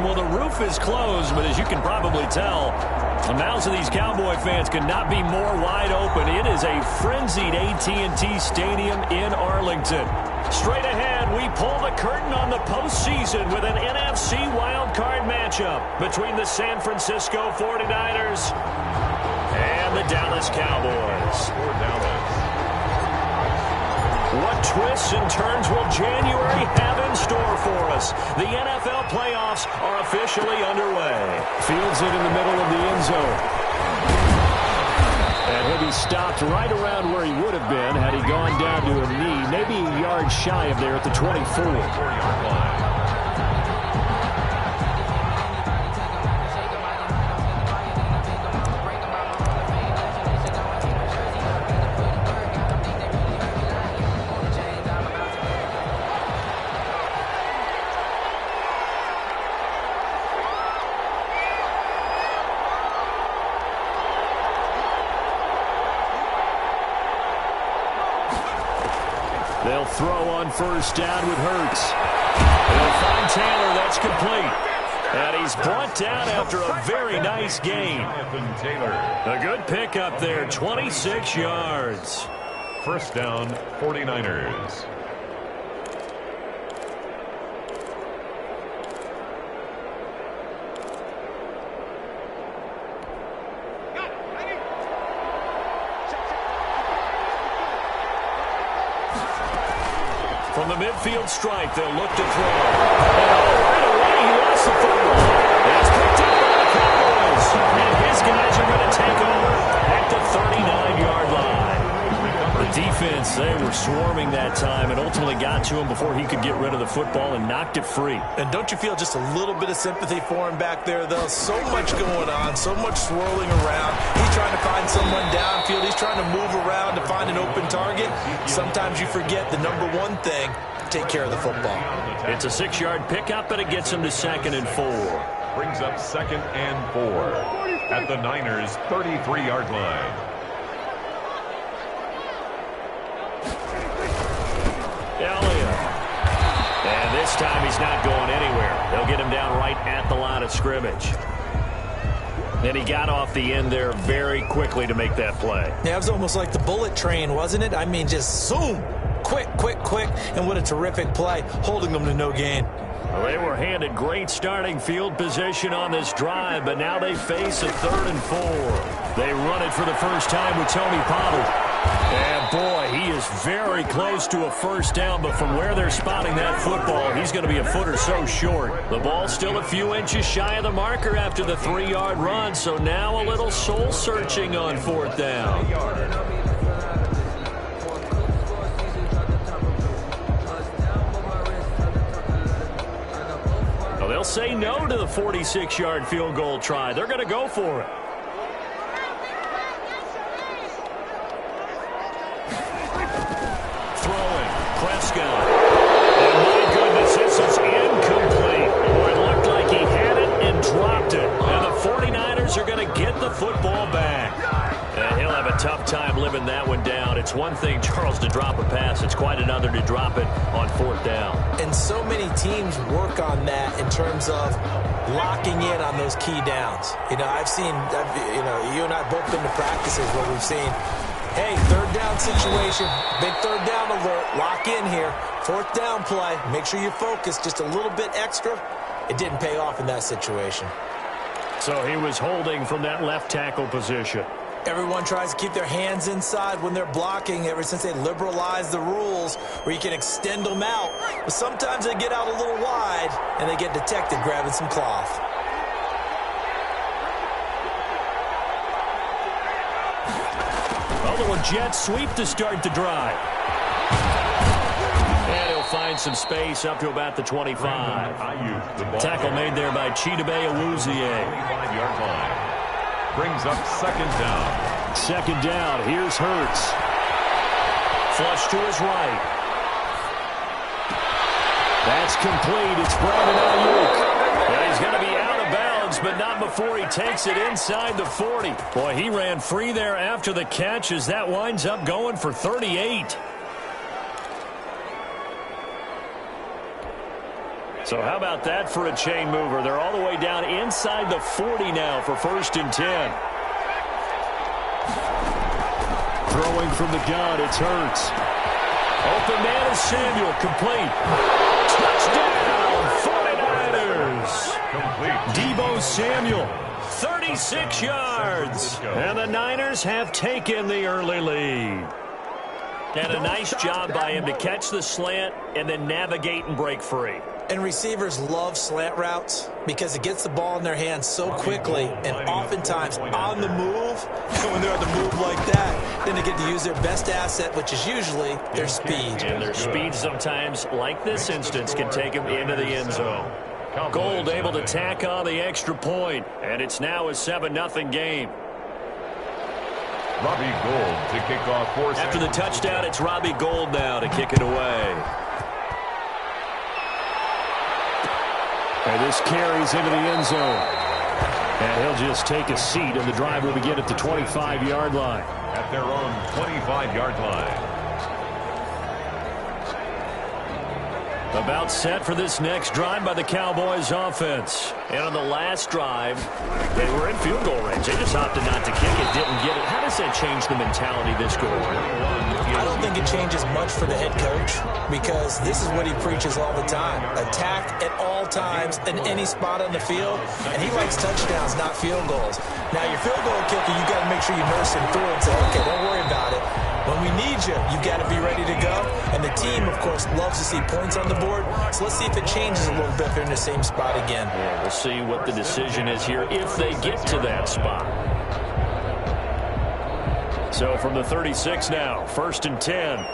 well, the roof is closed, but as you can probably tell, the mouths of these Cowboy fans could not be more wide open. It is a frenzied AT&T Stadium in Arlington. Straight ahead, we pull the curtain on the postseason with an NFC wildcard matchup between the San Francisco 49ers and the Dallas Cowboys. What twists and turns will January have in store for us? The NFL playoffs are officially underway. Fields it in the middle of the end zone. And he'll be stopped right around where he would have been had he gone down to a knee, maybe a yard shy of there at the 24-yard line. They'll throw on first down with Hurts. They'll find Taylor. That's complete. And he's brought down after a very nice gain. A good pickup there, 26 yards. First down, 49ers. From the midfield stripe, they'll look to throw. And right away, he lost the football. It's picked up by the Cowboys. And his guys are going to take over at the 39-yard line. The defense, they were swarming that time and ultimately got to him before he could get rid of the football and knocked it free. And don't you feel just a little bit of sympathy for him back there, though? So much going on, so much swirling around. He's trying to find someone downfield. He's trying to move around to find an open target. Sometimes you forget the number one thing, take care of the football. It's a 6-yard pickup, but it gets him to 2nd and 4. Brings up 2nd and 4 at the Niners' 33-yard line. And this time he's not going anywhere. They'll get him down right at the line of scrimmage. And he got off the end there very quickly to make that play. Yeah, it was almost like the bullet train, wasn't it? I mean, just zoom. Quick, quick, quick. And what a terrific play, holding them to no gain. Well, they were handed great starting field position on this drive, but now they face a 3rd and 4. They run it for the first time with Tony Pollard. And, boy, he is very close to a first down, but from where they're spotting that football, he's going to be a foot or so short. The ball's still a few inches shy of the marker after the 3-yard run, so now a little soul-searching on 4th down. Well, they'll say no to the 46-yard field goal try. They're going to go for it. Prescott. And my goodness, this is incomplete. Boy, it looked like he had it and dropped it. And the 49ers are going to get the football back. And he'll have a tough time living that one down. It's one thing, Charles, to drop a pass. It's quite another to drop it on 4th down. And so many teams work on that in terms of locking in on those key downs. You know, you and I have both been to practices where we've seen, hey, 3rd down situation, big 3rd down alert, lock in here, 4th down play, make sure you focus just a little bit extra. It didn't pay off in that situation. So he was holding from that left tackle position. Everyone tries to keep their hands inside when they're blocking ever since they liberalized the rules where you can extend them out. But sometimes they get out a little wide and they get detected grabbing some cloth. A jet sweep to start the drive. And he'll find some space up to about the 25. Tackle made there by Chidobe Awuzie. 25-yard line. Brings up 2nd down. 2nd down. Here's Hurts. Flush to his right. That's complete. It's Brandon Ayuk. Yeah, he's going to be out of bounds, but not before he takes it inside the 40. Boy, he ran free there after the catch as that winds up going for 38. So how about that for a chain mover? They're all the way down inside the 40 now for 1st and 10. Throwing from the gun, it's Hurts. Open man is Samuel, complete. Touchdown, 49ers. Complete. Deebo Samuel, 36 yards. And the Niners have taken the early lead. And a nice job by him to catch the slant and then navigate and break free. And receivers love slant routes because it gets the ball in their hands so quickly and oftentimes on the move. And when they're on the move like that, then they get to use their best asset, which is usually their speed. And their speed sometimes, like this instance, can take them into the end zone. Gold able to tack on the extra point, and it's now a 7-0 game. Robbie Gould to kick off for After the touchdown, it's Robbie Gould now to kick it away. And this carries into the end zone. And he'll just take a seat, and the drive will begin at the 25-yard line. At their own 25-yard line. About set for this next drive by the Cowboys offense. And on the last drive, they were in field goal range. They just opted not to kick it, didn't get it. How does that change the mentality this goal? I don't think it changes much for the head coach because this is what he preaches all the time. Attack at all times in any spot on the field, and he likes touchdowns, not field goals. Now, your field goal kicker, you got to make sure you nurse him through and say, okay, don't worry about it. When we need you, you got to be ready to go. And the team, of course, loves to see points on the board. So let's see if it changes a little bit if they're in the same spot again. Yeah, we'll see what the decision is here if they get to that spot. So from the 36 now, 1st and 10.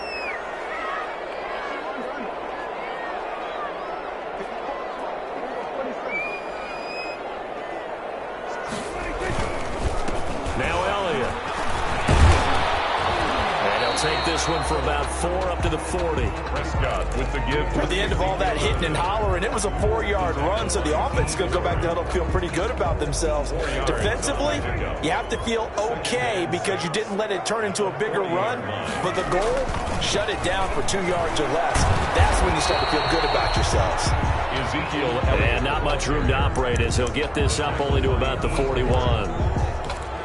Take this one for about 4 up to the 40. Prescott with the give. At the end of all that hitting and hollering, it was a 4-yard run, so the offense is going to go back to huddle and feel pretty good about themselves. Defensively, you have to feel okay because you didn't let it turn into a bigger run, but the goal, shut it down for 2 yards or less. That's when you start to feel good about yourselves. Ezekiel and not much room to operate as he'll get this up only to about the 41.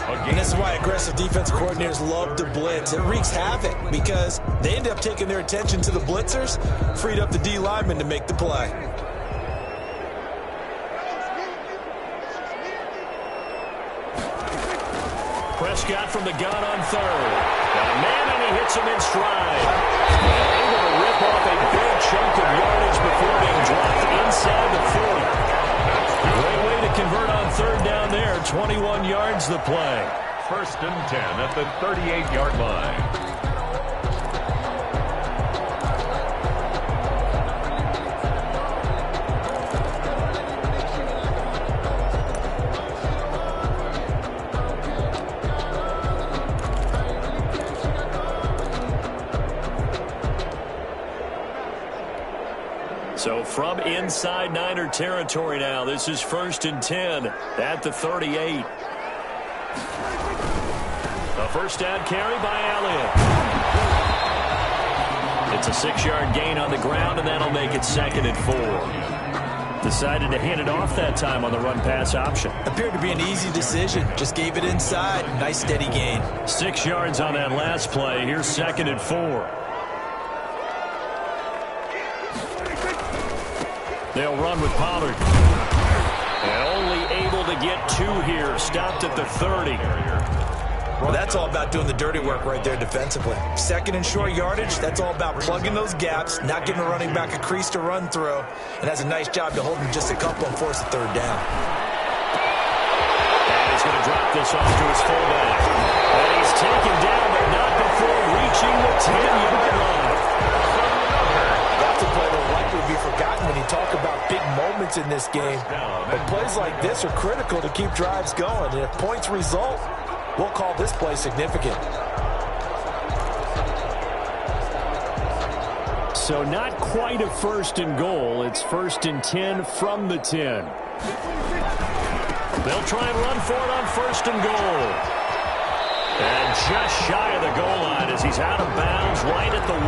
And this is why aggressive defensive coordinators love to blitz. It wreaks havoc because they end up taking their attention to the blitzers, freed up the D lineman to make the play. Prescott from the gun on 3rd. Got a man, and he hits him in stride. Able to rip off a big chunk of yardage before being dropped inside the 40. Great way to convert on 3rd down there. 21 yards the play. 1st and 10 at the 38-yard line. So from inside Niner territory now, this is 1st and 10 at the 38. A first down carry by Elliott. It's a 6-yard gain on the ground, and that'll make it 2nd and 4. Decided to hand it off that time on the run-pass option. Appeared to be an easy decision. Just gave it inside. Nice steady gain. 6 yards on that last play. Here's 2nd and 4. They'll run with Pollard. And only able to get 2 here. Stopped at the 30. Well, that's all about doing the dirty work right there defensively. 2nd and short yardage, that's all about plugging those gaps, not giving a running back a crease to run through, and has a nice job to hold him just a couple and force the 3rd down. And he's going to drop this off to his fullback. And he's taken down, but not before reaching the 10-yard line. That's a play that will likely be forgotten when you talk about big moments in this game. But plays like this are critical to keep drives going, and if points result, we'll call this play significant. So not quite a 1st and goal. It's 1st and 10 from the 10. They'll try and run for it on 1st and goal. And just shy of the goal line as he's out of bounds right at the 1.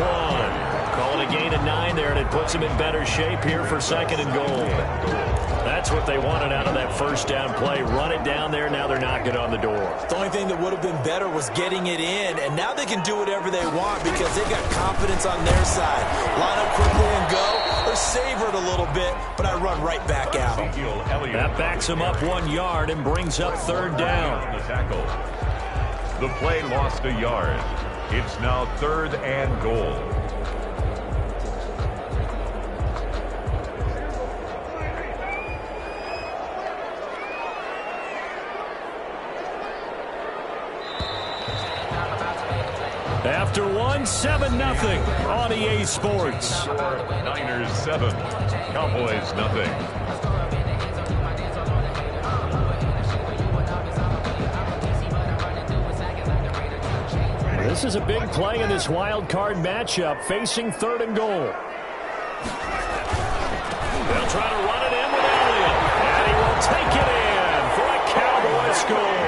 Call it a gain of 9 there, and it puts them in better shape here for 2nd and goal. That's what they wanted out of that first down play. Run it down there. Now they're knocking on the door. The only thing that would have been better was getting it in, and now they can do whatever they want because they've got confidence on their side. Line up quickly and go, or savor it a little bit, but I run right back out. That backs him up 1 yard and brings up 3rd down. The play lost a yard. It's now 3rd and goal. After 7-0 on EA Sports. Niners 7, Cowboys nothing. This is a big play in this wild card matchup, facing 3rd and goal. They'll try to run it in with Elliott, and he will take it in for a Cowboy score.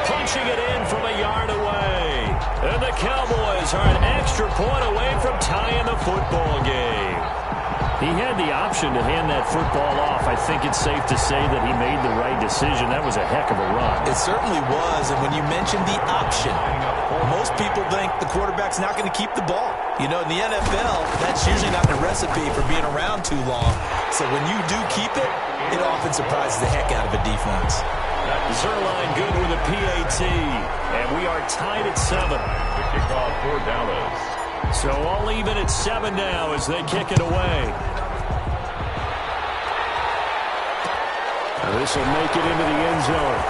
Punching it in from a yard away. And the Cowboys are an extra point away from tying the football game. He had the option to hand that football off. I think it's safe to say that he made the right decision. That was a heck of a run. It certainly was, and when you mentioned the option, most people think the quarterback's not going to keep the ball. You know, in the NFL, that's usually not a recipe for being around too long. So when you do keep it, it often surprises the heck out of a defense. Zerline good with a PAT, and we are tied at 7. The kickoff for Dallas. So all even at 7 now as they kick it away. This will make it into the end zone.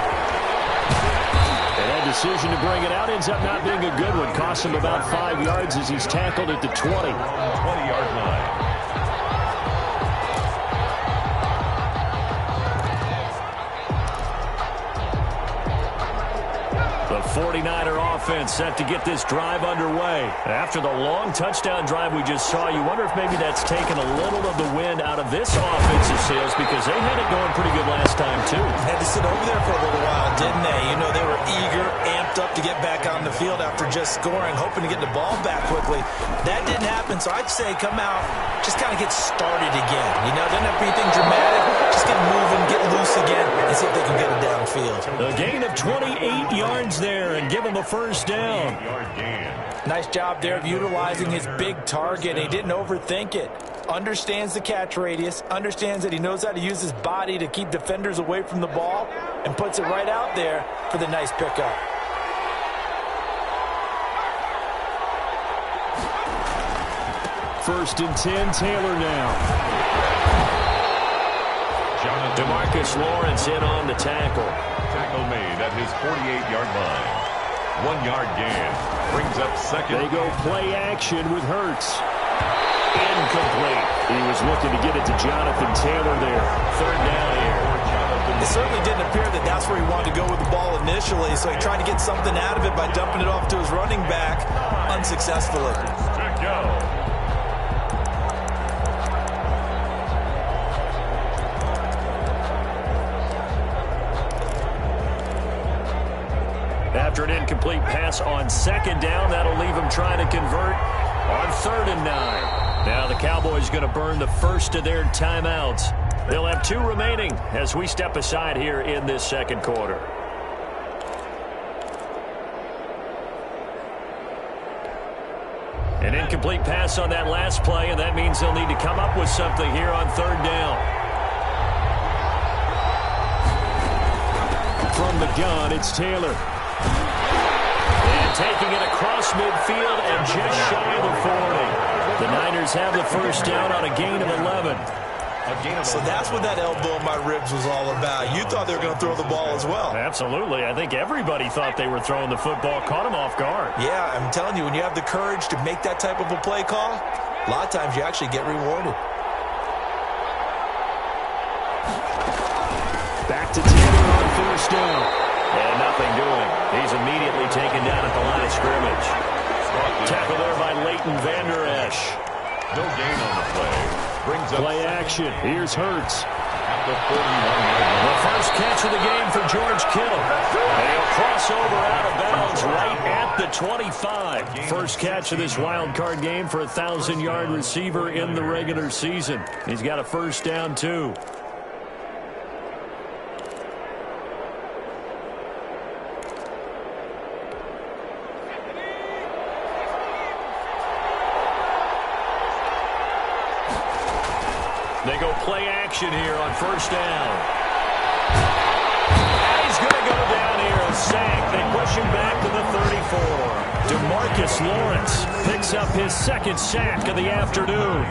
And that decision to bring it out ends up not being a good one. Costs him about 5 yards as he's tackled at the 20. 20-yard line. The 49er offense set to get this drive underway. After the long touchdown drive we just saw, you wonder if maybe that's taken a little of the wind out of this offensive sails because they had it going pretty good last time, too. Had to sit over there for a little while, didn't they? You know, they were eager, amped up to get back on the field after just scoring, hoping to get the ball back quickly. That didn't happen, so I'd say come out, just kind of get started again. You know, doesn't have to be anything dramatic. Just get moving, get loose again, and see if they can get it downfield. A gain of 28 yards there and give him a first down. Nice job there of utilizing his big target. He didn't overthink it. Understands the catch radius, understands that he knows how to use his body to keep defenders away from the ball, and puts it right out there for the nice pickup. First and 10, Taylor now. DeMarcus Lawrence in on the tackle. Tackle made at his 48-yard line. 1 yard gain. Brings up second. They go play action with Hurts. Incomplete. He was looking to get it to Jonathan Taylor there. 3rd down here. It certainly didn't appear that that's where he wanted to go with the ball initially, so he tried to get something out of it by dumping it off to his running back unsuccessfully. Good go. After an incomplete pass on 2nd down, that'll leave him trying to convert on 3rd and 9. Now the Cowboys going to burn the first of their timeouts. They'll have 2 remaining as we step aside here in this 2nd quarter. An incomplete pass on that last play, and that means they'll need to come up with something here on 3rd down. From the gun, it's Taylor. And taking it across midfield and just shy of the 40. The Niners have the first down on a gain of 11. So that's what that elbow in my ribs was all about. You thought they were going to throw the ball as well. Absolutely. I think everybody thought they were throwing the football. Caught him off guard. Yeah, I'm telling you, when you have the courage to make that type of a play call, a lot of times you actually get rewarded. Back to Taylor on first down. And nothing doing. He's immediately taken down at the line of scrimmage. Tackle there by Leighton Vander Esch. No gain on the play. Brings up play action. Here's Hurts. the 41-yard line. The first catch of the game for George Kittle. And he'll cross over out of bounds right at the 25. First catch of this wild card game for a 1,000-yard receiver in the regular season. He's got a first down, too. They go play action here on first down. And he's going to go down here, a sack. They push him back to the 34. DeMarcus Lawrence picks up his second sack of the afternoon.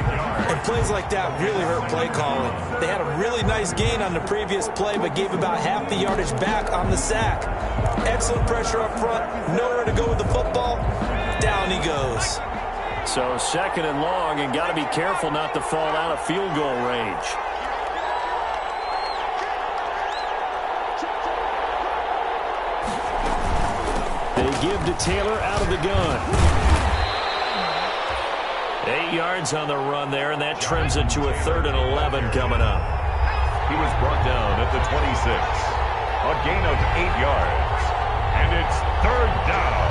And plays like that really hurt play calling. They had a really nice gain on the previous play, but gave about half the yardage back on the sack. Excellent pressure up front, nowhere to go with the football. Down he goes. So second and long, and got to be careful not to fall out of field goal range. They give to Taylor out of the gun. 8 yards on the run there, and that trims it to a 3rd and 11 coming up. He was brought down at the 26. A gain of 8 yards. And it's 3rd down.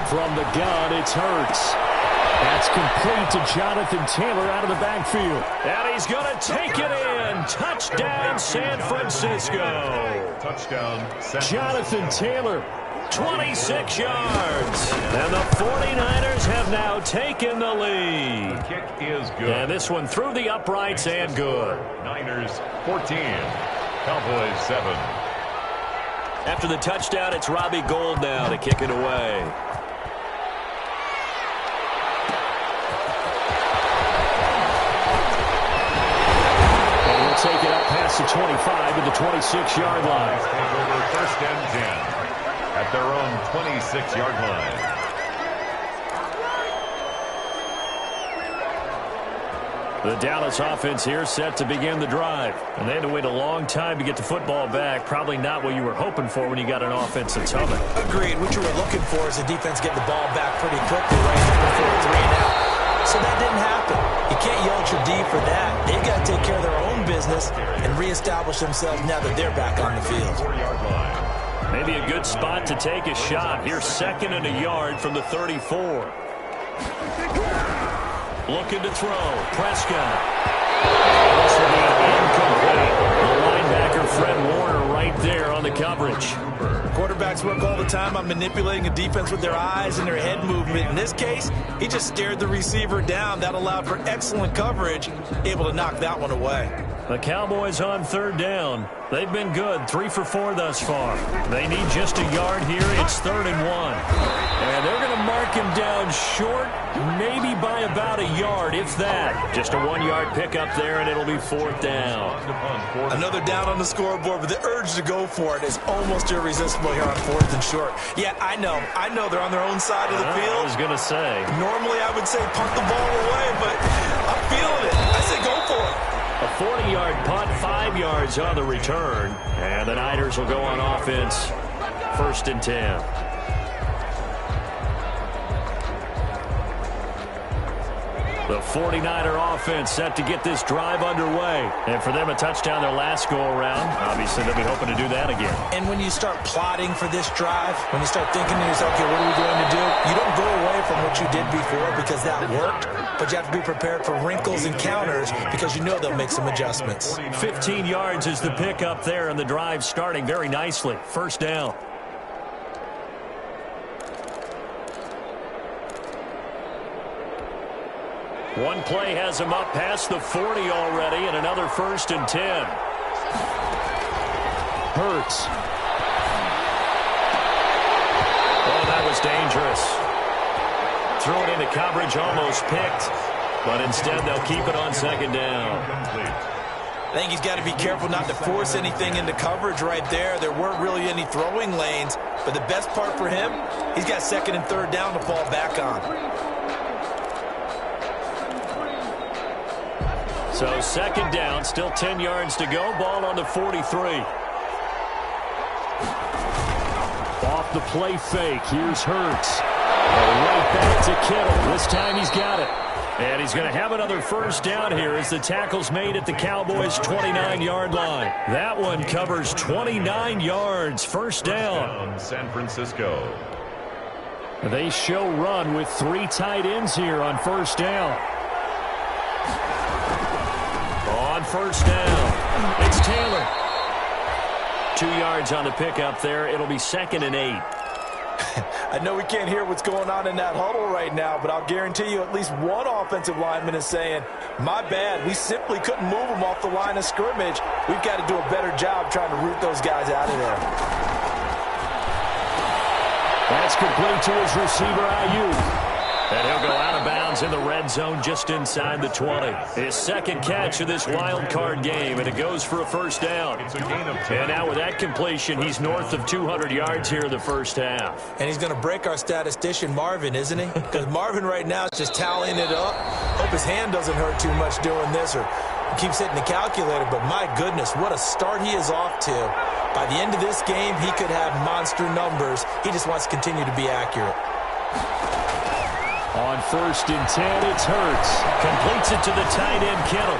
From the gun, it's Hurts. That's complete to Jonathan Taylor out of the backfield. And he's going to take it in. Touchdown, San Francisco. Touchdown, San Francisco. Jonathan Taylor, 26 yards. And the 49ers have now taken the lead. The kick is good. And this one through the uprights and good. Niners 14, Cowboys 7. After the touchdown, it's Robbie Gould now to kick it away. Take it up past the 25 to the 26-yard line. Take over 1st and 10 at their own 26-yard line. The Dallas offense here set to begin the drive. And they had to wait a long time to get the football back. Probably not what you were hoping for when you got an offense that's humming. Agreed. What you were looking for is the defense getting the ball back pretty quickly right before 3 and out. So that didn't happen. You can't yell at your D for that. They've got to take care of their own business and reestablish themselves now that they're back on the field. 4-yard line. Maybe a good spot to take a shot. Here's 2nd and a yard from the 34. Looking to throw. Prescott. This will be incomplete. The linebacker, Fred Warner, right there on the coverage. Quarterbacks work all the time on manipulating a defense with their eyes and their head movement. In this case, he just stared the receiver down. That allowed for excellent coverage, able to knock that one away. The Cowboys on 3rd down. They've been good, 3 for 4 thus far. They need just a yard here. It's 3rd and 1. And they're going to mark him down short, maybe by about a yard, if that. Just a 1-yard pickup there, and it'll be 4th down. Another down on the scoreboard, but the urge to go for it is almost irresistible here on 4th and short. Yeah, I know they're on their own side of the field. I was going to say. Normally I would say punt the ball away, but I'm feeling it. I say go for it. A 40-yard punt, 5 yards on the return. And the Niners will go on offense, 1st and 10. The 49er offense set to get this drive underway. And for them, a touchdown their last go-around. Obviously, they'll be hoping to do that again. And when you start plotting for this drive, when you start thinking to yourself, okay, what are we going to do? You don't go away from what you did before because that worked, but you have to be prepared for wrinkles and counters because you know they'll make some adjustments. 15 yards is the pickup there, and the drive starting very nicely. 1st down. One play has him up past the 40 already, and another 1st and 10. Hurts. Oh, that was dangerous. Threw it into coverage, almost picked, but instead they'll keep it on 2nd down. I think he's got to be careful not to force anything into coverage right there. There weren't really any throwing lanes, but the best part for him, he's got 2nd and 3rd down to fall back on. So 2nd down, still 10 yards to go. Ball on the 43. Off the play fake. Here's Hurts. Right back to Kittle. This time he's got it. And he's going to have another first down here as the tackle's made at the Cowboys' 29-yard line. That one covers 29 yards. First down. San Francisco. They show run with 3 tight ends here on first down. On first down, it's Taylor. 2 yards on the pickup there. It'll be 2nd and 8. I know we can't hear what's going on in that huddle right now, but I'll guarantee you at least one offensive lineman is saying, my bad, we simply couldn't move them off the line of scrimmage. We've got to do a better job trying to root those guys out of there. That's complete to his receiver, Ayuk. And he'll go out of bounds in the red zone just inside the 20. His second catch of this wild card game, and it goes for a first down. It's a gain of 10. And now with that completion, he's north of 200 yards here in the first half. And he's going to break our statistician, Marvin, isn't he? Because Marvin right now is just tallying it up. Hope his hand doesn't hurt too much doing this, or he keeps hitting the calculator. But my goodness, what a start he is off to. By the end of this game, he could have monster numbers. He just wants to continue to be accurate. On 1st and 10, it's Hurts. Completes it to the tight end, Kittle.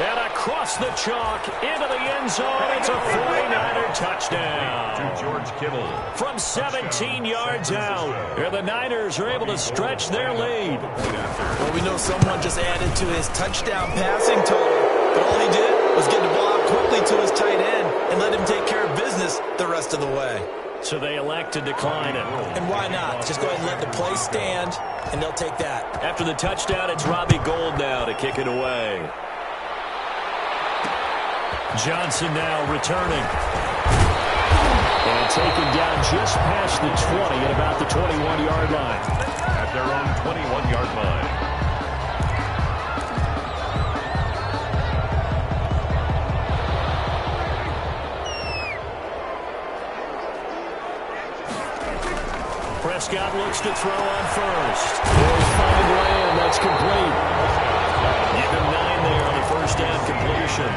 And across the chalk, into the end zone. It's a 49er touchdown. To George Kittle. From 17 yards out. And the Niners are able to stretch their lead. Well, we know someone just added to his touchdown passing total, but all he did was get the ball out quickly to his tight end and let him take care of business the rest of the way. So they elect to decline it. And why not? Just go ahead and let the play stand, and they'll take that. After the touchdown, it's Robbie Gould now to kick it away. Johnson now returning. And taken down just past the 20 at about the 21-yard line. At their own 21-yard line. Prescott looks to throw on first. He'll find Lamb. That's complete. Give him 9 there on the first down completion.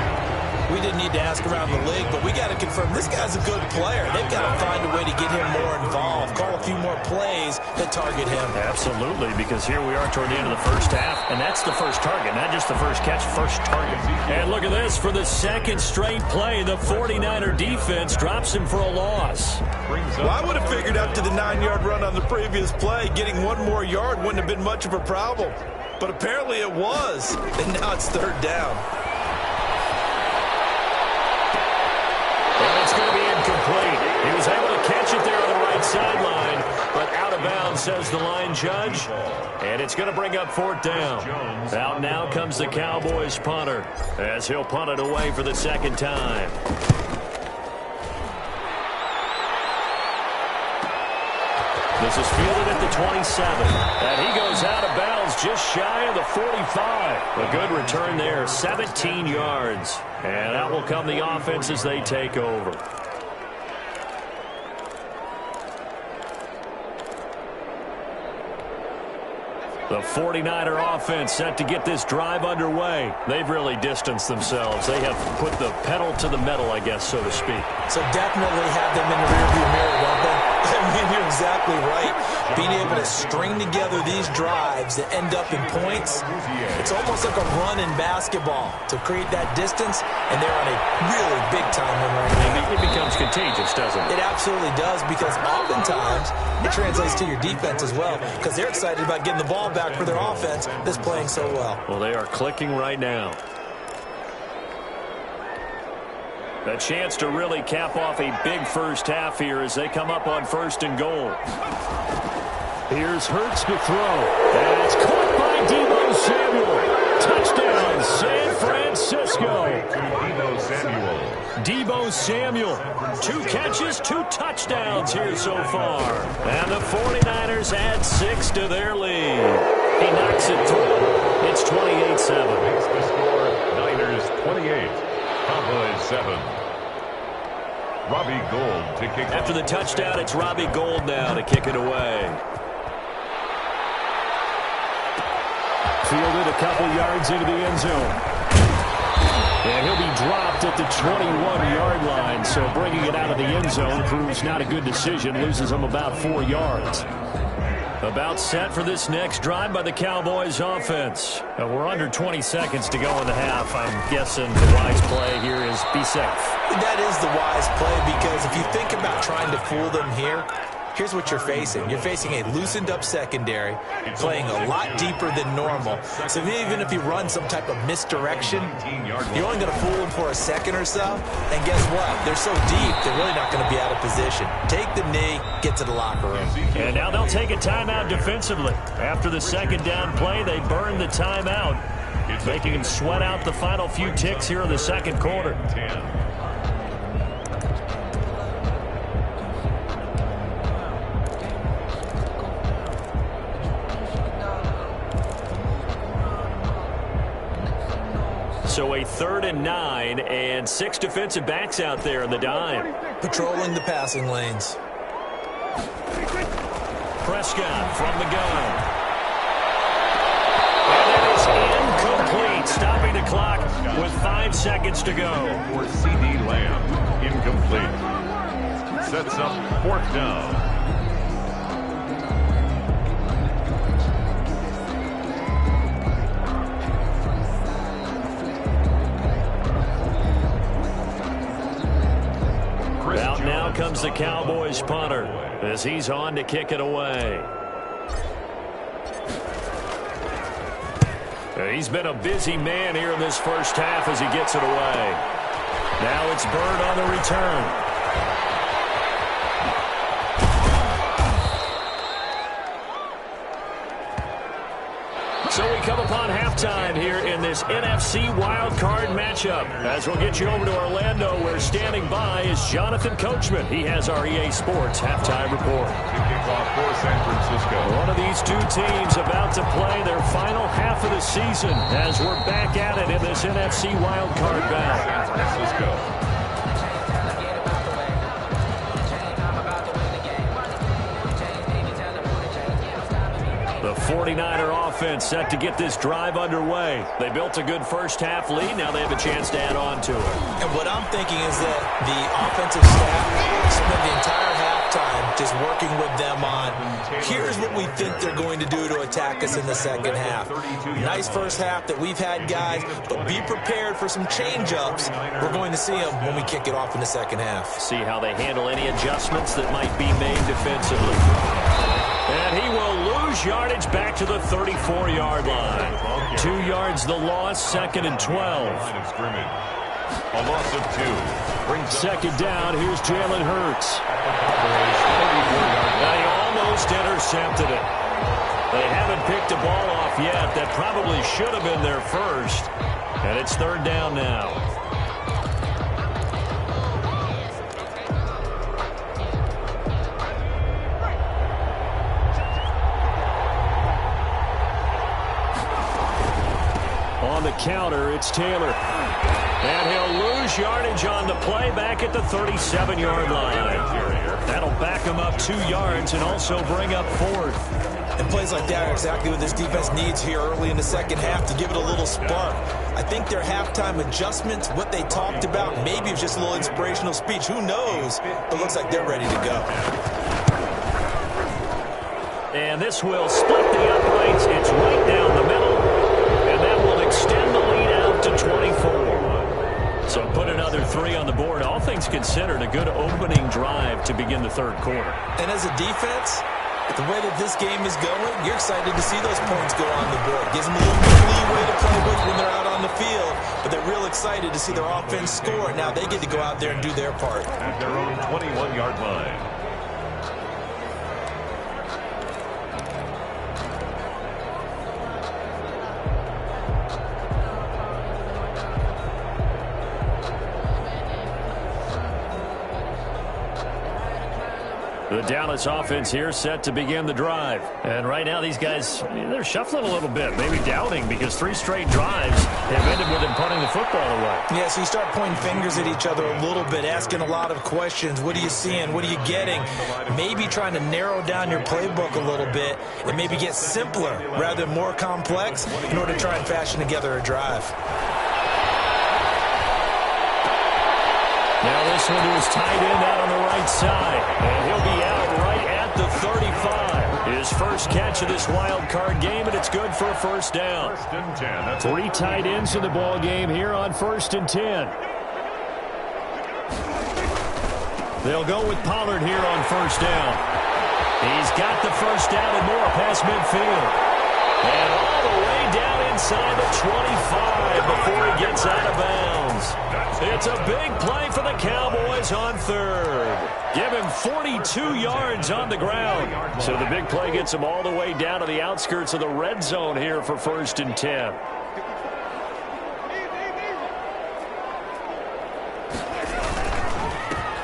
We didn't need to ask around the league, but we got to confirm this guy's a good player. They've got to find a way to get him more involved, call a few more plays that target him. Absolutely, because here we are toward the end of the first half, and that's the first target, not just the first catch, first target. And look at this. For the second straight play, the 49er defense drops him for a loss. Well, I would have figured after the 9-yard run on the previous play, getting 1 more yard wouldn't have been much of a problem. But apparently it was, and now it's 3rd down. It's going to be incomplete. He was able to catch it there on the right sideline, but out of bounds, says the line judge. And it's going to bring up 4th down. Out now comes the Cowboys punter, as he'll punt it away for the second time. This is fielded at the 27. And he goes out of bounds just shy of the 45. A good return there, 17 yards. And out will come the offense as they take over. The 49er offense set to get this drive underway. They've really distanced themselves. They have put the pedal to the metal, I guess, so to speak. So definitely have them in the rearview mirror, don't they? I mean, you're exactly right. Being able to string together these drives that end up in points, it's almost like a run in basketball to create that distance, and they're on a really big-time run right now. It becomes contagious, doesn't it? It absolutely does, because oftentimes it translates to your defense as well, because they're excited about getting the ball back for their offense that's playing so well. Well, they are clicking right now. A chance to really cap off a big first half here as they come up on 1st and goal. Here's Hurts to throw. And it's caught by Deebo Samuel. Touchdown, San Francisco. Deebo Samuel. Deebo Samuel. 2 catches, 2 touchdowns here so far. And the 49ers add 6 to their lead. He knocks it through. It's 28-7. Makes the score Niners 28. Cowboys 7. Robbie Gould to kick. After the touchdown, it's Robbie Gould now to kick it away. Fielded a couple yards into the end zone. And he'll be dropped at the 21-yard line. So bringing it out of the end zone proves not a good decision. Loses him about 4 yards. About set for this next drive by the Cowboys offense. We're under 20 seconds to go in the half. I'm guessing the wise play here is be safe. That is the wise play, because if you think about trying to fool them here, here's what you're facing. You're facing a loosened-up secondary, playing a lot deeper than normal. So even if you run some type of misdirection, you're only going to fool them for a second or so. And guess what? They're so deep, they're really not going to be out of position. Take the knee, get to the locker room. And now they'll take a timeout defensively. After the second down play, they burn the timeout, making them sweat out the final few ticks here in the second quarter. So a 3rd and 9 and 6 defensive backs out there in the dime. Patrolling the passing lanes. Prescott from the gun. And that is incomplete, stopping the clock with 5 seconds to go. For C.D. Lamb, incomplete. Sets up 4th down. Out now comes the Cowboys punter as he's on to kick it away. He's been a busy man here in this first half as he gets it away. Now it's Bird on the return. So we come upon halftime here in this NFC wildcard matchup. As we'll get you over to Orlando, where standing by is Jonathan Coachman. He has our EA Sports halftime report. Kickoff for San Francisco. One of these two teams about to play their final half of the season as we're back at it in this NFC wildcard battle. San Francisco. The 49er offense set to get this drive underway. They built a good first half lead. Now they have a chance to add on to it. And what I'm thinking is that the offensive staff spent the entire halftime just working with them on, here's what we think they're going to do to attack us in the second half. Nice first half that we've had, guys, but be prepared for some change-ups. We're going to see them when we kick it off in the second half. See how they handle any adjustments that might be made defensively. And he will lose yardage back to the 34-yard line. 2 yards the loss, 2nd and 12. A loss of 2. Second down, here's Jalen Hurts. They almost intercepted it. They haven't picked a ball off yet. That probably should have been their first. And it's 3rd down now. On the counter, it's Taylor. And he'll lose yardage on the play back at the 37-yard line. That'll back him up 2 yards and also bring up 4th. And plays like that are exactly what this defense needs here early in the second half to give it a little spark. I think their halftime adjustments, what they talked about, maybe it's just a little inspirational speech. Who knows? But looks like they're ready to go. And this will split the uprights. It's right down the middle. And that will extend the lead out to 24. So put another 3 on the board. All things considered, a good opening drive to begin the third quarter. And as a defense, the way that this game is going, you're excited to see those points go on the board. Gives them a little bit of leeway to play with when they're out on the field. But they're real excited to see their offense score. Now they get to go out there and do their part. At their own 21-yard line. The Dallas offense here set to begin the drive. And right now these guys, they're shuffling a little bit, maybe doubting, because 3 straight drives have ended with them punting the football away. Yeah, so you start pointing fingers at each other a little bit, asking a lot of questions. What are you seeing? What are you getting? Maybe trying to narrow down your playbook a little bit and maybe get simpler rather than more complex in order to try and fashion together a drive. Now this one to his tight end out on the right side. And he'll be out right at the 35. His first catch of this wild card game, and it's good for a first down. 3 tight ends in the ball game here on 1st and 10. They'll go with Pollard here on 1st down. He's got the first down and more past midfield. And all the way down inside the 25 before he gets out of bounds. It's a big play for the Cowboys on 3rd. Give him 42 yards on the ground. So the big play gets him all the way down to the outskirts of the red zone here for 1st and 10.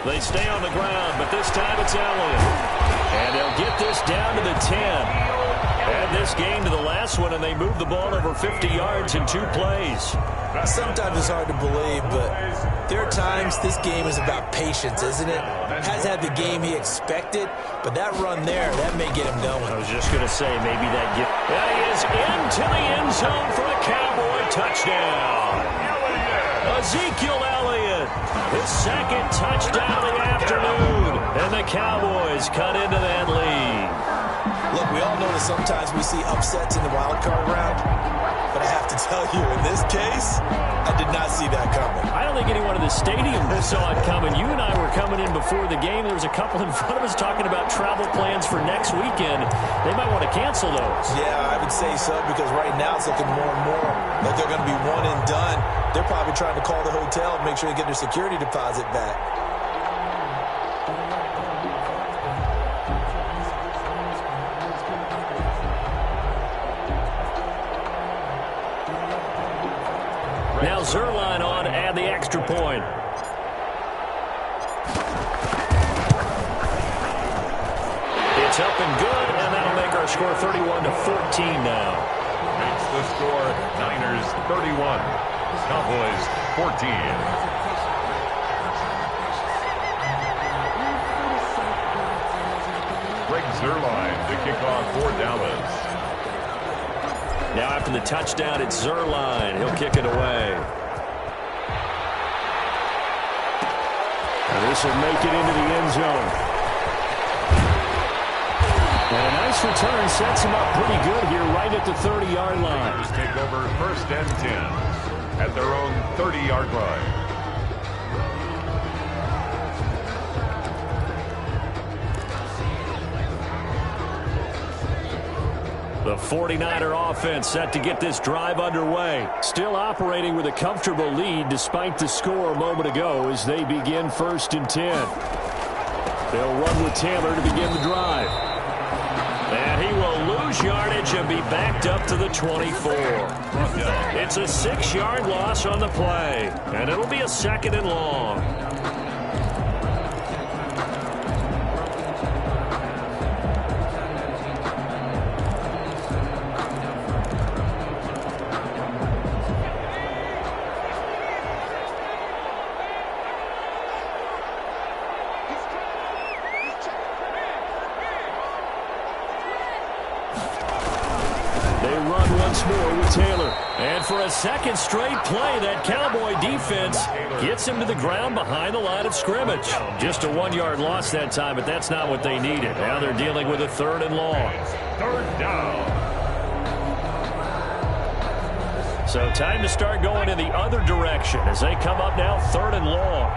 They stay on the ground, but this time it's Elliott. And they'll get this down to the 10. Add this game to the last one, and they move the ball over 50 yards in 2 plays. Sometimes it's hard to believe, but there are times this game is about patience, isn't it? Has had the game he expected, but that run there, that may get him going. I was just going to say, maybe that get... That is into the end zone for a Cowboy touchdown. Ezekiel Elliott, his 2nd touchdown of the afternoon, and the Cowboys cut into that lead. Look, we all know that sometimes we see upsets in the wild card round, but I have to tell you, in this case, I did not see that coming. I don't think anyone in the stadium saw it coming. You and I were coming in before the game. There was a couple in front of us talking about travel plans for next weekend. They might want to cancel those. Yeah, I would say so, because right now it's looking more and more like they're going to be one and done. They're probably trying to call the hotel and make sure they get their security deposit back. Now Zerline on to add the extra point. It's up and good, and that'll make our score 31-14 now. Makes the score Niners 31, Cowboys 14. Greg Zerline to kick off for Dallas. Now after the touchdown, it's Zerline. He'll kick it away. And this will make it into the end zone. And a nice return sets him up pretty good here right at the 30-yard line. Niners take over 1st and 10 at their own 30-yard line. The 49er offense set to get this drive underway. Still operating with a comfortable lead despite the score a moment ago as they begin 1st and 10. They'll run with Taylor to begin the drive. And he will lose yardage and be backed up to the 24. It's a 6-yard loss on the play, and it'll be a 2nd and long. Taylor. And for a 2nd straight play, that Cowboy defense gets him to the ground behind the line of scrimmage. Just a 1-yard loss that time, but that's not what they needed. Now they're dealing with a 3rd and long. 3rd down. So time to start going in the other direction as they come up now 3rd and long.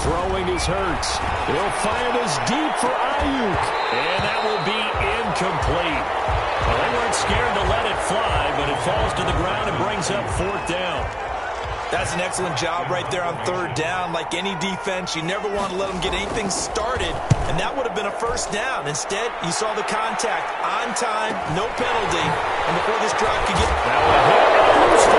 Throwing is Hurts. He'll fire this deep for Ayuk. And that will be incomplete. Well, they weren't scared to let it fly, but it falls to the ground and brings up 4th down. That's an excellent job right there on 3rd down. Like any defense, you never want to let them get anything started, and that would have been a 1st down. Instead, you saw the contact on time, no penalty, and before this drive could get... That one hit,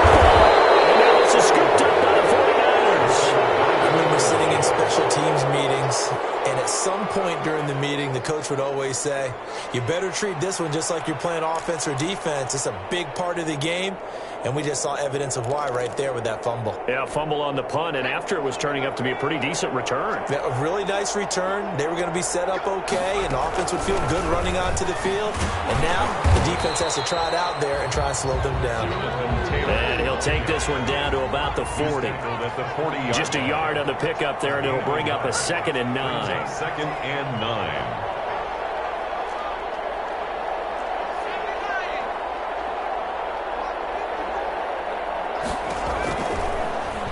and now it's a scooped up by the 49ers. I remember sitting in special teams meetings, and at some point during the meeting, the coach would always say, you better treat this one just like you're playing offense or defense. It's a big part of the game. and we just saw evidence of why right there with that fumble. Yeah, fumble on the punt, and after it was turning up to be a pretty decent return. Yeah, a really nice return. They were going to be set up okay, and the offense would feel good running onto the field. And now the defense has to try it out there and try and slow them down. And he'll take this one down to about the 40. Just a yard on the pickup there, and it'll bring up a 2nd and 9. 2nd and 9.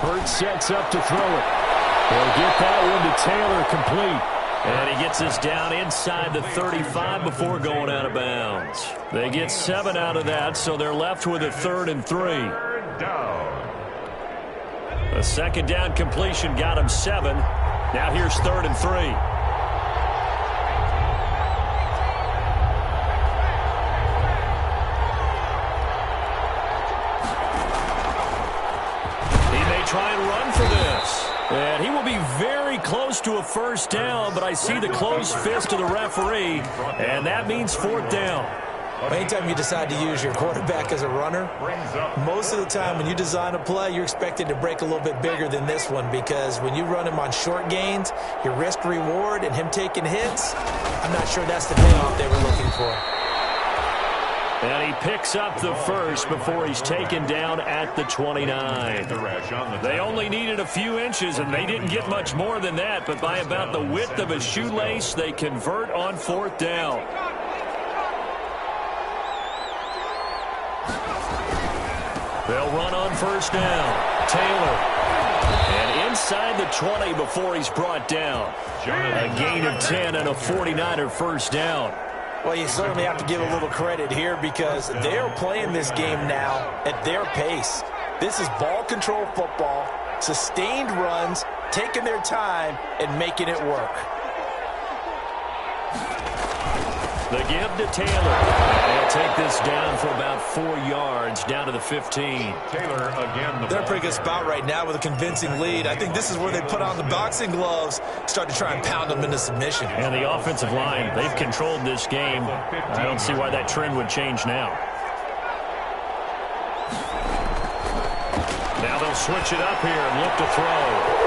Hurts sets up to throw it. He'll get that one to Taylor complete. And he gets this down inside the 35 before going out of bounds. They get 7 out of that, so they're left with a 3rd and 3. Third down. A 2nd down completion got him 7. Now here's 3rd and 3. Try and run for this. And he will be very close to a 1st down, but I see the closed fist of the referee, and that means 4th down. Anytime you decide to use your quarterback as a runner, most of the time when you design a play, you're expected to break a little bit bigger than this one, because when you run him on short gains, your risk-reward and him taking hits, I'm not sure that's the payoff they were looking for. And he picks up the 1st before he's taken down at the 29. They only needed a few inches, and they didn't get much more than that, but by about the width of a shoelace, they convert on 4th down. They'll run on 1st down. Taylor. And inside the 20 before he's brought down. A gain of 10 and a 49er 1st down. Well, you certainly have to give a little credit here, because they're playing this game now at their pace. This is ball control football, sustained runs, taking their time, and making it work. The give to Taylor. And he'll take this down for about 4 yards, down to the 15. Taylor again. They're in a pretty good spot right now with a convincing lead. I think this is where they put on the boxing gloves, start to try and pound them into submission. And the offensive line, they've controlled this game. I don't see why that trend would change now. Now they'll switch it up here and look to throw.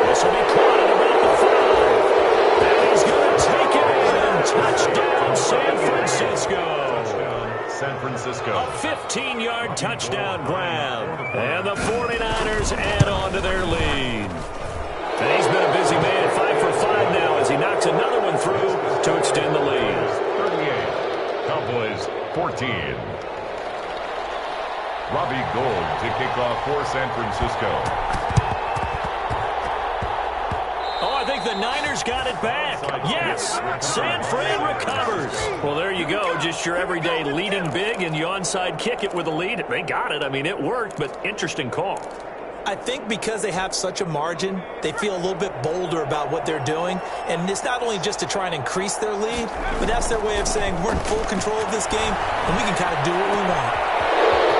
This will be caught at about the 5. And he's going to take it in. Touchdown, San Francisco. San Francisco. A 15-yard touchdown grab. And the 49ers add on to their lead. And he's been a busy man, 5 for 5 now as he knocks another one through to extend the lead. 38. Cowboys 14. Robbie Gould to kick off for San Francisco. I think the Niners got it back. Yes, San Fran recovers. Well, there you go. Just your everyday leading big, and you onside kick it with a lead. They got it. I mean, it worked, but interesting call. I think because they have such a margin, they feel a little bit bolder about what they're doing. And it's not only just to try and increase their lead, but that's their way of saying we're in full control of this game, and we can kind of do what we want.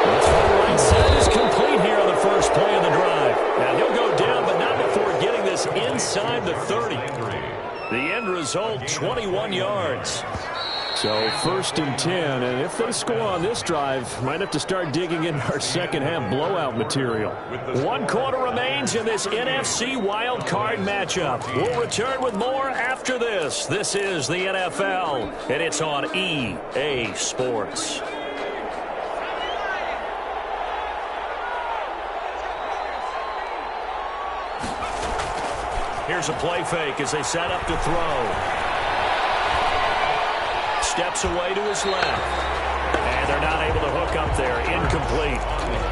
Let's go. Right side is complete here on the first play of the drive. Now he'll go down, but not before getting this inside the 30. The end result, 21 yards. So 1st and 10, and if they score on this drive, might have to start digging in our second half blowout material. 1 quarter remains in this NFC wild card matchup. We'll return with more after this. This is the NFL, and it's on EA Sports. Here's a play fake as they set up to throw. Steps away to his left. And they're not able to hook up there. Incomplete.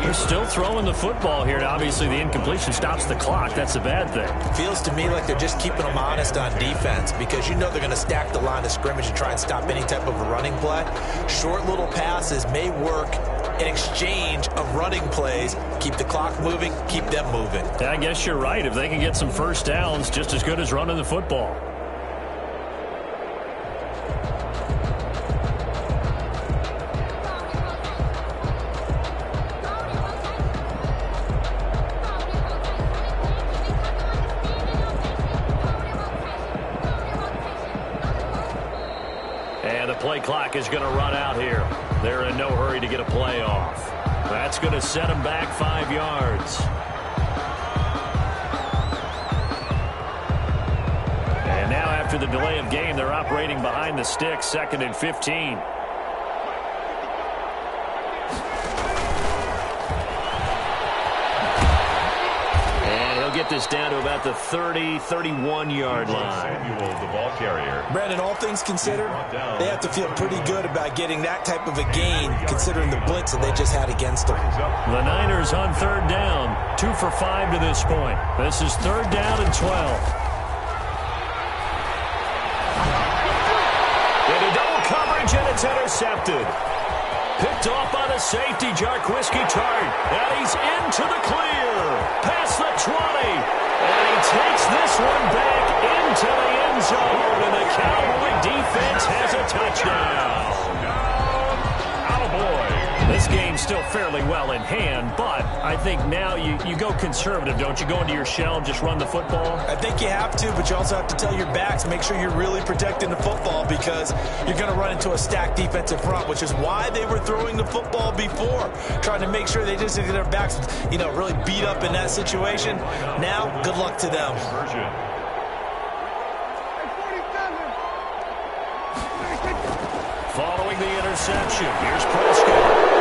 They're still throwing the football here. Now, obviously, the incompletion stops the clock. That's a bad thing. Feels to me like they're just keeping them honest on defense, because you know they're going to stack the line of scrimmage and try and stop any type of a running play. Short little passes may work in exchange of running plays. Keep the clock moving, keep them moving. Yeah, I guess you're right. If they can get some first downs, just as good as running the football. And the play clock is going to run out here. They're in no hurry to get a play off. That's going to set him back 5 yards. And now after the delay of game, they're operating behind the sticks, 2nd and 15. Get this down to about the 30, 31-yard line. The ball carrier. Brandon, all things considered, they have to feel pretty good about getting that type of a gain, considering the blitz that they just had against them. The Niners on 3rd down, 2 for 5 to this point. This is 3rd down and 12. Into double coverage, and it's intercepted. Picked off by the safety, Jarquiski Tart. And he's into the clear. Past the 20. And he takes this one back into the end zone. And the Cowboy defense has a touchdown. Cowboy. This game's still fairly well in hand, but I think now you go conservative, don't you? Go into your shell and just run the football? I think you have to, but you also have to tell your backs, make sure you're really protecting the football because you're going to run into a stacked defensive front, which is why they were throwing the football before, trying to make sure they just get their backs, really beat up in that situation. Now, good luck to them. Following the interception, here's Prescott.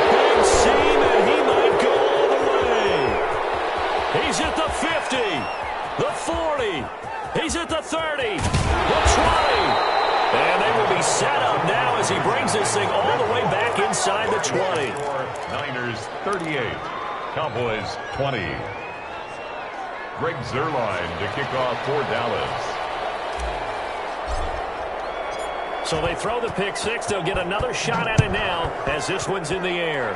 Big seam, and he might go all the way. He's at the 50, the 40. He's at the 30, the 20. And they will be set up now as he brings this thing all the way back inside the 20. Niners 38, Cowboys 20. Greg Zuerlein to kick off for Dallas. So they throw the pick six. They'll get another shot at it now as this one's in the air.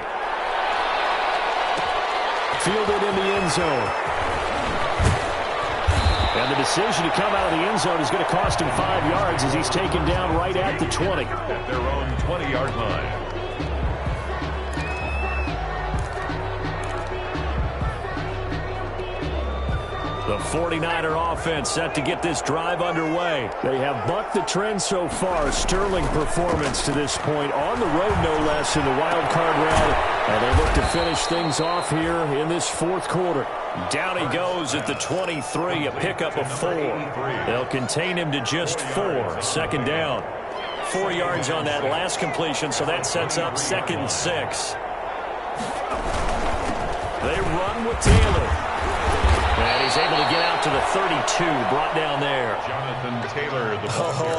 Fielded in the end zone. And the decision to come out of the end zone is going to cost him 5 yards as he's taken down right at the 20. At their own 20-yard line. The 49er offense set to get this drive underway. They have bucked the trend so far. Sterling performance to this point. On the road, no less, in the wild card round. And they look to finish things off here in this 4th quarter. Down he goes at the 23, a pickup of 4. They'll contain him to just 4. 2nd down. 4 yards on that last completion, so that sets up 2nd and 6. They run with Taylor. And he's able to get out to the 32, brought down there. Jonathan Taylor.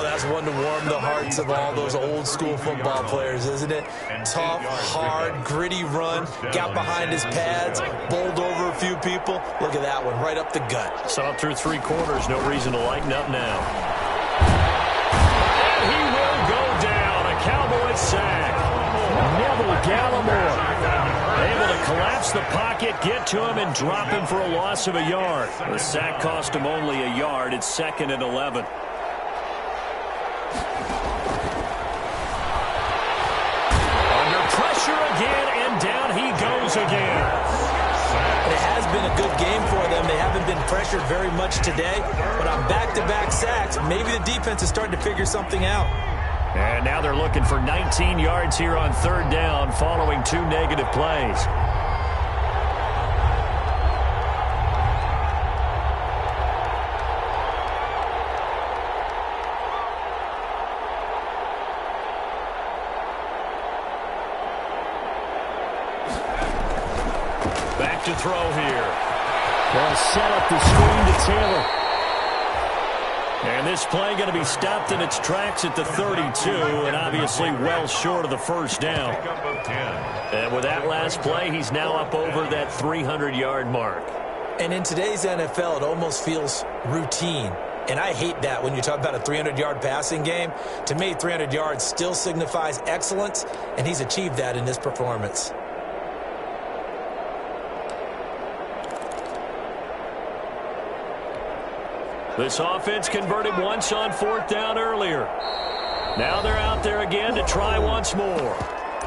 That's one to warm the hearts of all those old school football players, isn't it? Tough, hard, gritty run, got behind his pads, bowled over a few people. Look at that one, right up the gut. Saw it through 3 quarters, no reason to lighten up now. And he will go down, a Cowboy sack. Neville Gallimore able to collapse the pocket, get to him, and drop him for a loss of a yard. The sack cost him only a yard. It's 2nd and 11. Under pressure again, and down he goes again. It has been a good game for them. They haven't been pressured very much today, but on back-to-back sacks, maybe the defense is starting to figure something out. And now they're looking for 19 yards here on 3rd down following 2 negative plays. Back to throw here. They'll set up the screen to Taylor. And this play going to be stopped in its tracks at the 32, and obviously well short of the 1st down. And with that last play, he's now up over that 300-yard mark. And in today's NFL, it almost feels routine. And I hate that when you talk about a 300-yard passing game. To me, 300 yards still signifies excellence, and he's achieved that in this performance. This offense converted once on 4th down earlier. Now they're out there again to try once more.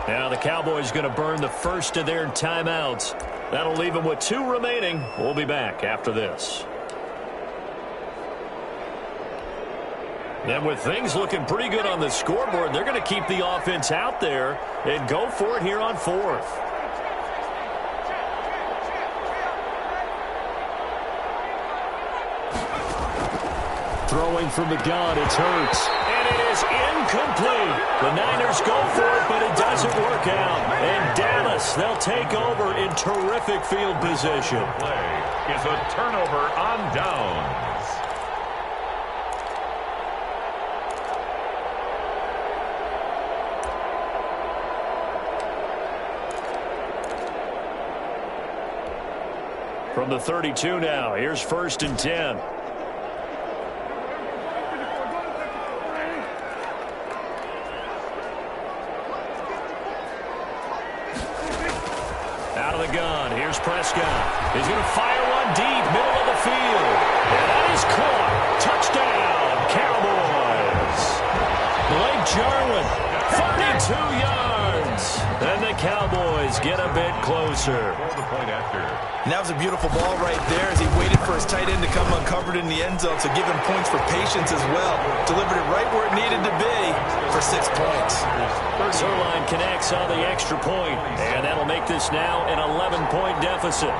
Now the Cowboys going to burn the first of their timeouts. That'll leave them with 2 remaining. We'll be back after this. And with things looking pretty good on the scoreboard, they're going to keep the offense out there and go for it here on fourth. Throwing from the gun, it's Hurts. And it is incomplete. The Niners go for it, but it doesn't work out. And Dallas, they'll take over in terrific field position. Play is a turnover on downs. From the 32 now, here's 1st and 10. Out of the gun, here's Prescott. He's going to fire one deep, middle of the field. And that is caught. Touchdown, Cowboys. Blake Jarwin, 32 yards. And the Cowboys get a bit closer. And that was a beautiful ball right there as he waited for his tight end to come uncovered in the end zone, so give him points for patience as well. Delivered it right where it needed to be for 6 points. Zerline connects on the extra point, and that'll make this now an 11-point deficit.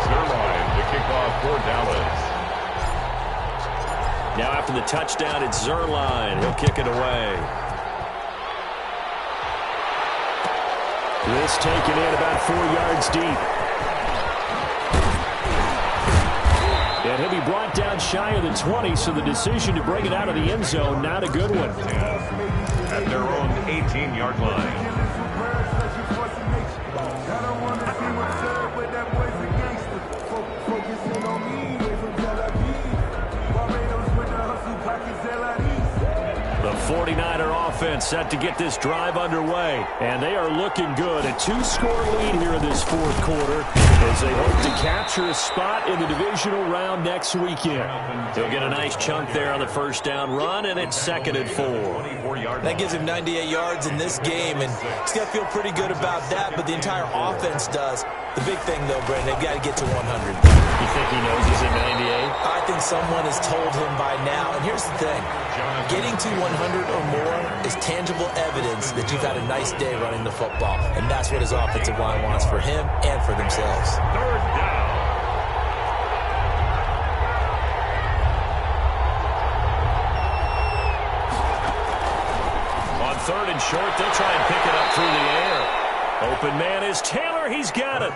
Zerline to kick off for Dallas. Now after the touchdown, it's Zerline. He'll kick it away. This taken in about 4 yards deep. And he'll be brought down shy of the 20, so the decision to bring it out of the end zone, not a good one. At their own 18-yard line. The 49er offense set to get this drive underway, and they are looking good. A 2-score lead here in this fourth quarter as they hope to capture a spot in the divisional round next weekend. They'll get a nice chunk there on the first down run, and it's 2nd and 4. That gives him 98 yards in this game, and he's got to feel pretty good about that, but the entire offense does. The big thing, though, Brandon, they've got to get to 100. You think he knows he's at 98? I think someone has told him by now. And here's the thing. Getting to 100 or more is tangible evidence that you've had a nice day running the football. And that's what his offensive line wants for him and for themselves. 3rd down. On 3rd and short, they'll try and pick it up through the air. Open man is Taylor. He's got it.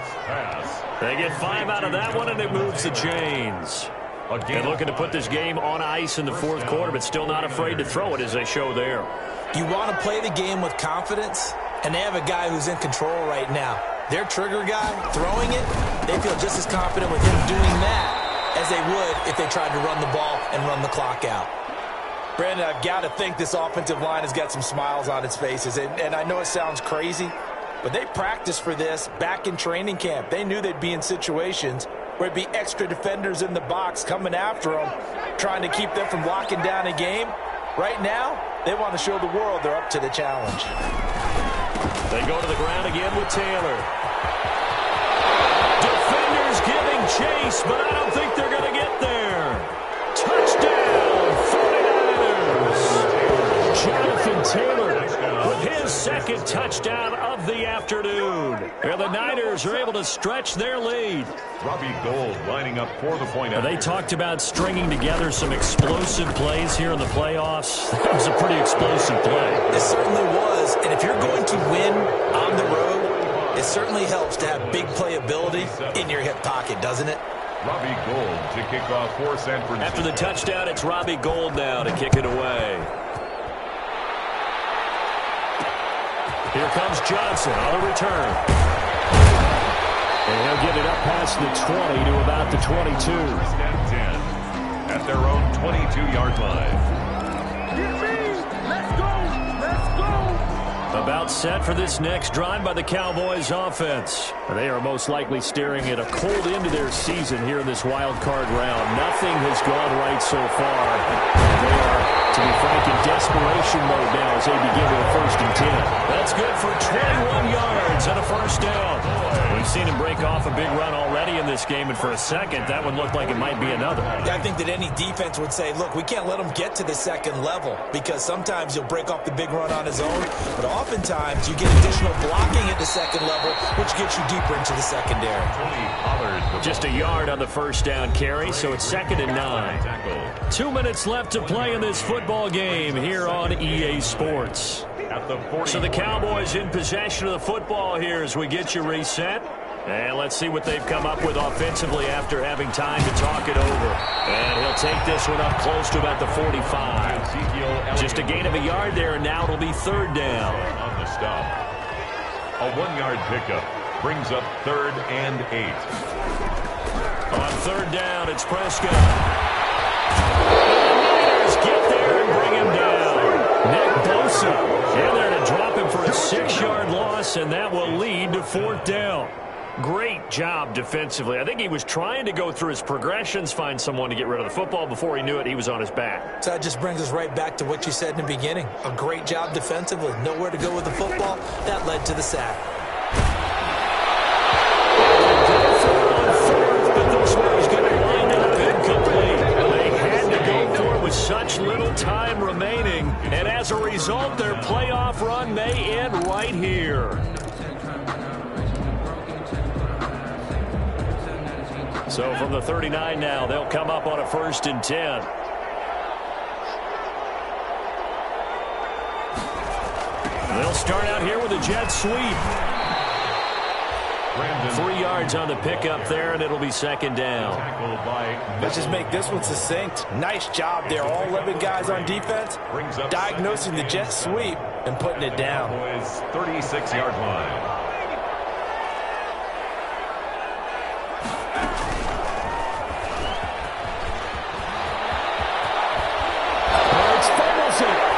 They get 5 out of that one, and it moves the chains. And looking to put this game on ice in the fourth quarter, but still not afraid to throw it as they show there. You want to play the game with confidence, and they have a guy who's in control right now. Their trigger guy, throwing it, they feel just as confident with him doing that as they would if they tried to run the ball and run the clock out. Brandon, I've got to think this offensive line has got some smiles on its faces, and I know it sounds crazy, but they practiced for this back in training camp. They knew they'd be in situations where it'd be extra defenders in the box coming after them, trying to keep them from locking down a game. Right now, they want to show the world they're up to the challenge. They go to the ground again with Taylor. Defenders giving chase, but I don't think they're going to get there. Touchdown, 49ers. Jonathan Taylor with his 2nd touchdown of the afternoon. And the Niners are able to stretch their lead. Robbie Gould lining up for the point. They talked about stringing together some explosive plays here in the playoffs. That was a pretty explosive play. It certainly was. And if you're going to win on the road, it certainly helps to have big playability in your hip pocket, doesn't it? Robbie Gould to kick off for San Francisco. After the touchdown, it's Robbie Gould now to kick it away. Here comes Johnson on a return. And he'll get it up past the 20 to about the 22. 1st and 10 at their own 22-yard line. Let's go! Let's go! About set for this next drive by the Cowboys offense. They are most likely staring at a cold end to their season here in this wild card round. Nothing has gone right so far. They are, to be frank, in desperation mode now as they begin with a 1st and 10. That's good for 21 yards yards and a first down. We've seen him break off a big run already in this game, and for a second, that one looked like it might be another. I think that any defense would say, look, we can't let him get to the second level, because sometimes he'll break off the big run on his own, but oftentimes you get additional blocking at the second level, which gets you deeper into the secondary. Just a yard on the first down carry, so it's 2nd and 9. 2 minutes left to play in this football game here on EA Sports. So the Cowboys in possession of the football here as we get you reset. And let's see what they've come up with offensively after having time to talk it over. And he'll take this one up close to about the 45. Just a gain of a yard there, and now it'll be 3rd down. On the stop. A 1-yard pickup brings up 3rd and 8. On 3rd down, it's Prescott. And the Niners get there and bring him down. Nick Bosa in there to drop him for a 6-yard loss, and that will lead to 4th down. Great job defensively. I think he was trying to go through his progressions, find someone to get rid of the football. Before he knew it, he was on his back. So that just brings us right back to what you said in the beginning. A great job defensively. Nowhere to go with the football. That led to the sack. Such little time remaining, and as a result, their playoff run may end right here. So from the 39 now, they'll come up on a 1st and 10. They'll start out here with a jet sweep. 3 yards on the pickup there, and it'll be 2nd down. Let's just make this one succinct. Nice job there. All 11 guys on defense diagnosing the jet sweep and putting it down. 36-yard line.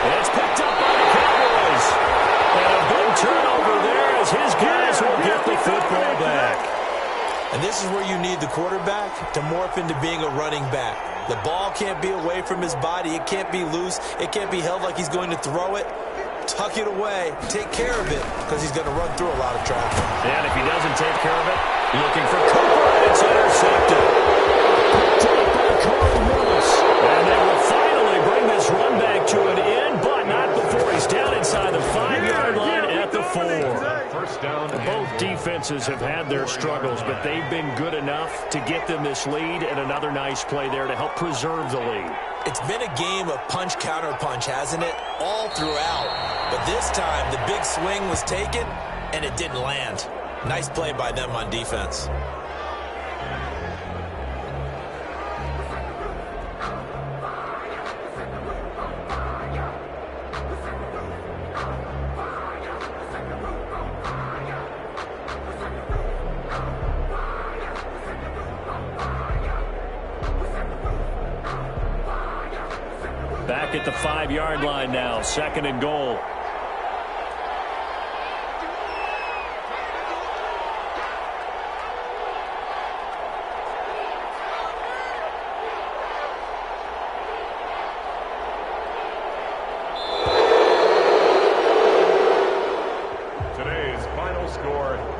It's picked up by the Cowboys. And a big turnover there as his guys will get the football back. And this is where you need the quarterback to morph into being a running back. The ball can't be away from his body. It can't be loose. It can't be held like he's going to throw it. Tuck it away. Take care of it, because he's going to run through a lot of traffic. And if he doesn't take care of it, looking for Cooper. It's intercepted. Picked up by Carl Lewis. And they will finally bring this run back to an end, but not before he's down inside the 5-yard line at the 4. First down. Both defenses have had their struggles, but they've been good enough to get them this lead, and another nice play there to help preserve the lead. It's been a game of punch-counter-punch, hasn't it? All throughout. But this time, the big swing was taken, and it didn't land. Nice play by them on defense. Back at the 5-yard line now, 2nd and goal.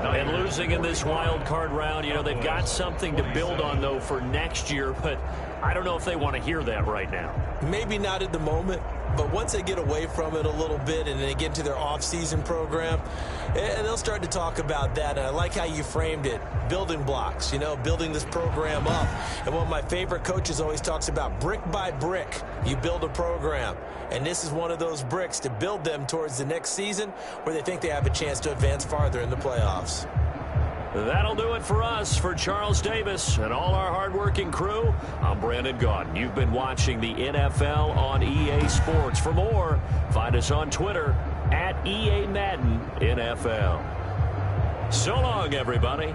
And losing in this wild card round, you know, they've got something to build on, though, for next year, but I don't know if they want to hear that right now. Maybe not at the moment, but once they get away from it a little bit and they get into their off-season program, and they'll start to talk about that. And I like how you framed it, building blocks, you know, building this program up. And one of my favorite coaches always talks about brick by brick, you build a program. And this is one of those bricks to build them towards the next season where they think they have a chance to advance farther in the playoffs. That'll do it for us. For Charles Davis and all our hardworking crew, I'm Brandon Gaudin. You've been watching the NFL on EA Sports. For more, find us on Twitter at EA Madden NFL. So long, everybody.